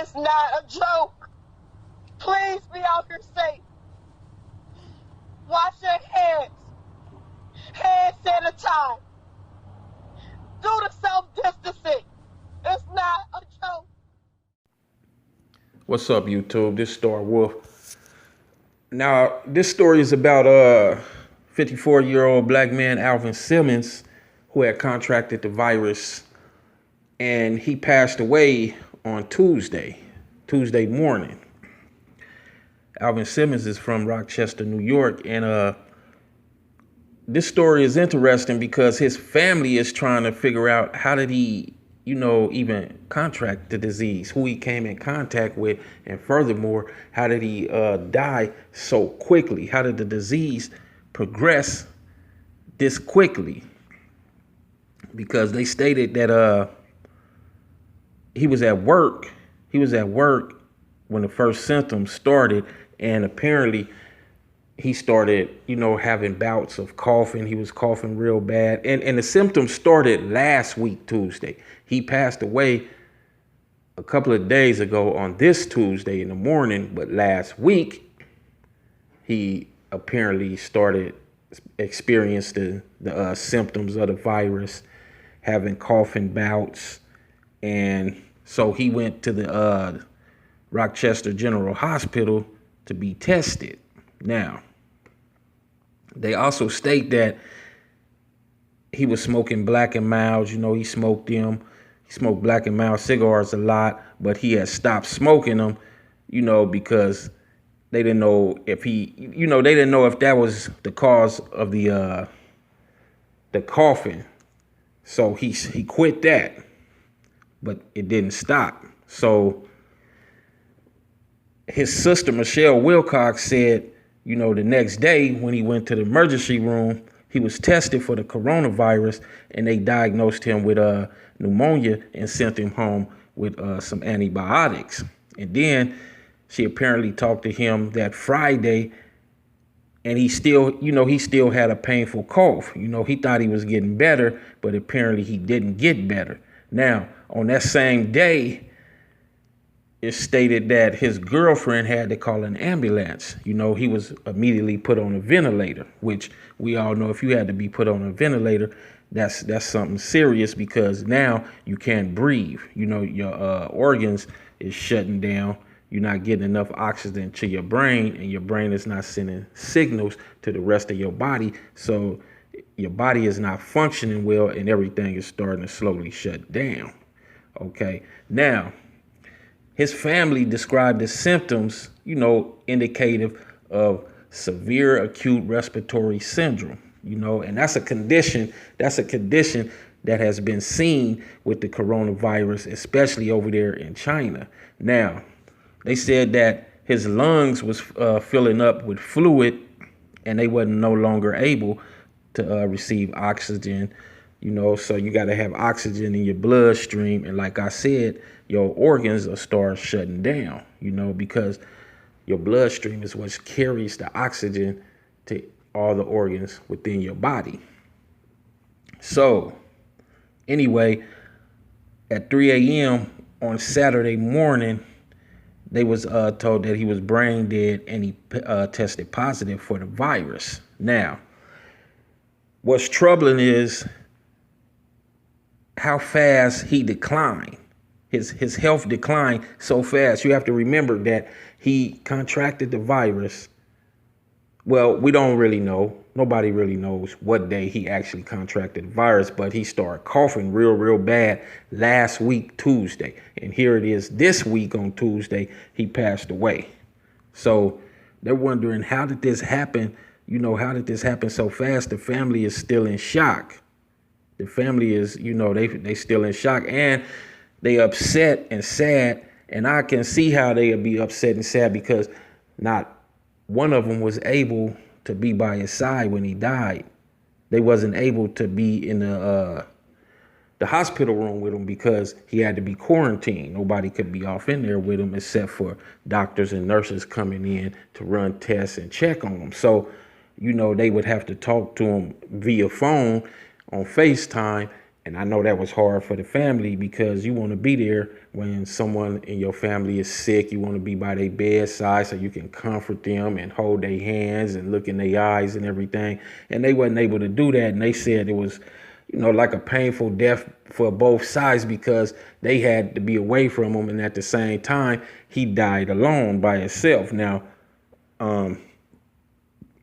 It's not a joke. Please be out here safe. Wash your hands. Hand sanitize. Do the self-distancing. It's not a joke. What's up, YouTube? This is Starwolf. Now, this story is about 54-year-old black man Alvin Simmons, who had contracted the virus, and he passed away on Tuesday morning. Alvin Simmons is from Rochester, New York, and this story is interesting because his family is trying to figure out how did he, even contract the disease, who he came in contact with, and furthermore, how did he die so quickly? How did the disease progress this quickly? Because they stated that he was at work. He was at work when the first symptoms started, and apparently he started, having bouts of coughing. He was coughing real bad. And the symptoms started last week, Tuesday. He passed away a couple of days ago on this Tuesday in the morning. But last week, he apparently experienced the symptoms of the virus, having coughing bouts. And so he went to the Rochester General Hospital to be tested. Now, they also state that he was smoking Black and Milds. He smoked them. He smoked Black and Mild cigars a lot, but he had stopped smoking them, because they didn't know if they didn't know if that was the cause of the coughing. So he quit that, but it didn't stop. So his sister, Michelle Wilcox, said, the next day when he went to the emergency room, he was tested for the coronavirus, and they diagnosed him with pneumonia and sent him home with some antibiotics. And then she apparently talked to him that Friday, and he still had a painful cough. He thought he was getting better, but apparently he didn't get better. Now, on that same day, it stated that his girlfriend had to call an ambulance. He was immediately put on a ventilator, which we all know if you had to be put on a ventilator, that's something serious, because now you can't breathe. Your organs is shutting down. You're not getting enough oxygen to your brain, and your brain is not sending signals to the rest of your body. So your body is not functioning well, and everything is starting to slowly shut down. Okay, now, his family described the symptoms, indicative of severe acute respiratory syndrome, and that's a condition that has been seen with the coronavirus, especially over there in China. Now, they said that his lungs was filling up with fluid, and they wasn't no longer able to receive oxygen. So you got to have oxygen in your bloodstream. And like I said, your organs will start shutting down, because your bloodstream is what carries the oxygen to all the organs within your body. So anyway, at 3 a.m. on Saturday morning, they was told that he was brain dead, and he tested positive for the virus. Now, what's troubling is how fast he declined. His health declined so fast. You have to remember that he contracted the virus. Well, we don't really know. Nobody really knows what day he actually contracted the virus, but he started coughing real bad last week, Tuesday. And here it is this week on Tuesday, he passed away. So they're wondering, how did this happen? How did this happen so fast? The family is still in shock. The family is, they still in shock, and they upset and sad. And I can see how they would be upset and sad, because not one of them was able to be by his side when he died. They wasn't able to be in the hospital room with him because he had to be quarantined. Nobody could be off in there with him except for doctors and nurses coming in to run tests and check on him. So, they would have to talk to him via phone on FaceTime And I know that was hard for the family because you want to be there when someone in your family is sick. You want to be by their bedside so you can comfort them and hold their hands and look in their eyes and everything. And they wasn't able to do that. And they said it was, like a painful death for both sides because they had to be away from him. And at the same time, he died alone by himself. Now,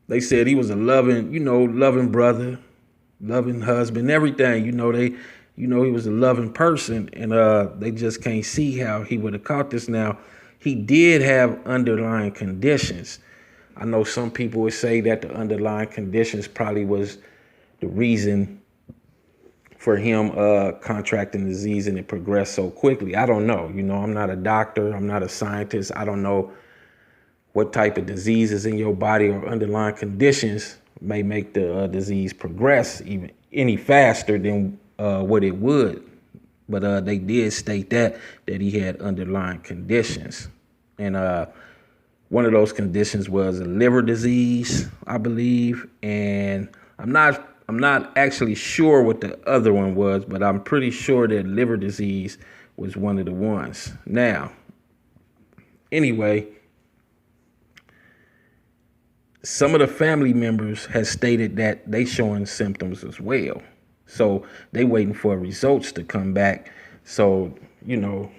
they said he was a loving brother, loving husband, everything. He was a loving person, and they just can't see how he would have caught this. Now, he did have underlying conditions. I know some people would say that the underlying conditions probably was the reason for him contracting the disease and it progressed so quickly. I don't know. I'm not a doctor. I'm not a scientist. I don't know what type of diseases in your body or underlying conditions may make the disease progress even any faster than what it would. But they did state that he had underlying conditions. And one of those conditions was a liver disease, I believe. And I'm not actually sure what the other one was, but I'm pretty sure that liver disease was one of the ones. Now, anyway, some of the family members has stated that they showing symptoms as well. So they waiting for results to come back. So, they'll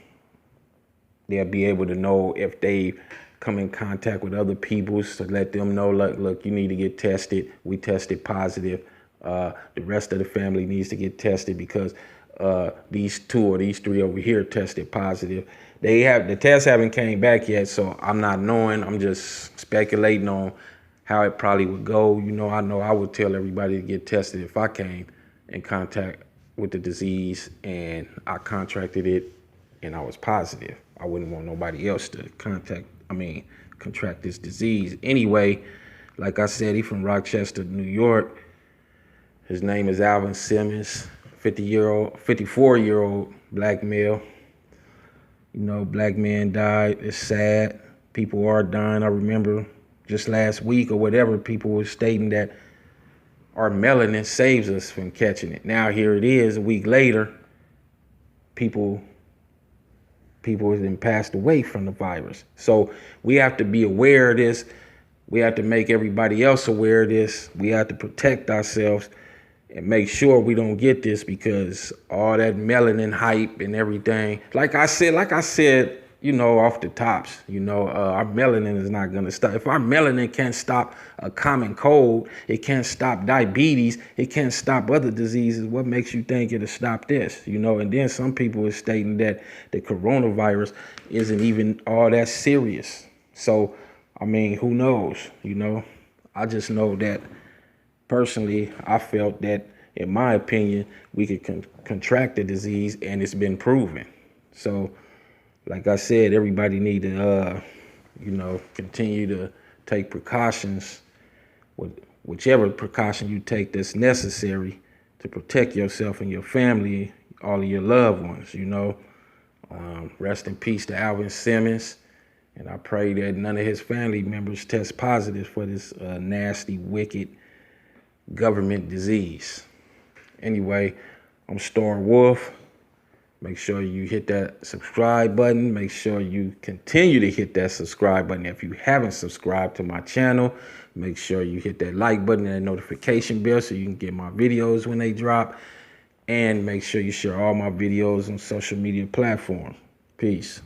be able to know if they come in contact with other people to let them know, look, you need to get tested. We tested positive. The rest of the family needs to get tested because these 2 or these 3 over here tested positive. The tests haven't came back yet, so I'm not knowing. I'm just speculating on how it probably would go. I know I would tell everybody to get tested if I came in contact with the disease and I contracted it and I was positive. I wouldn't want nobody else to contract this disease. Anyway, like I said, he's from Rochester, New York. His name is Alvin Simmons, 54-year-old black male. Black man died. It's sad. People are dying. I remember just last week or whatever, people were stating that our melanin saves us from catching it. Now here it is, a week later, people have been passed away from the virus. So we have to be aware of this. We have to make everybody else aware of this. We have to protect ourselves and make sure we don't get this because all that melanin hype and everything, like I said, off the tops, our melanin is not going to stop. If our melanin can't stop a common cold, it can't stop diabetes, it can't stop other diseases, what makes you think it'll stop this? And then some people are stating that the coronavirus isn't even all that serious. So, who knows? I just know that personally, I felt that, in my opinion, we could contract the disease and it's been proven. So, like I said, everybody need to, continue to take precautions, whichever precaution you take that's necessary to protect yourself and your family, all of your loved ones, Rest in peace to Alvin Simmons. And I pray that none of his family members test positive for this nasty, wicked government disease. Anyway, I'm Starwolf. Make sure you hit that subscribe button. Make sure you continue to hit that subscribe button. If you haven't subscribed to my channel, make sure you hit that like button and that notification bell so you can get my videos when they drop. And make sure you share all my videos on social media platforms. Peace.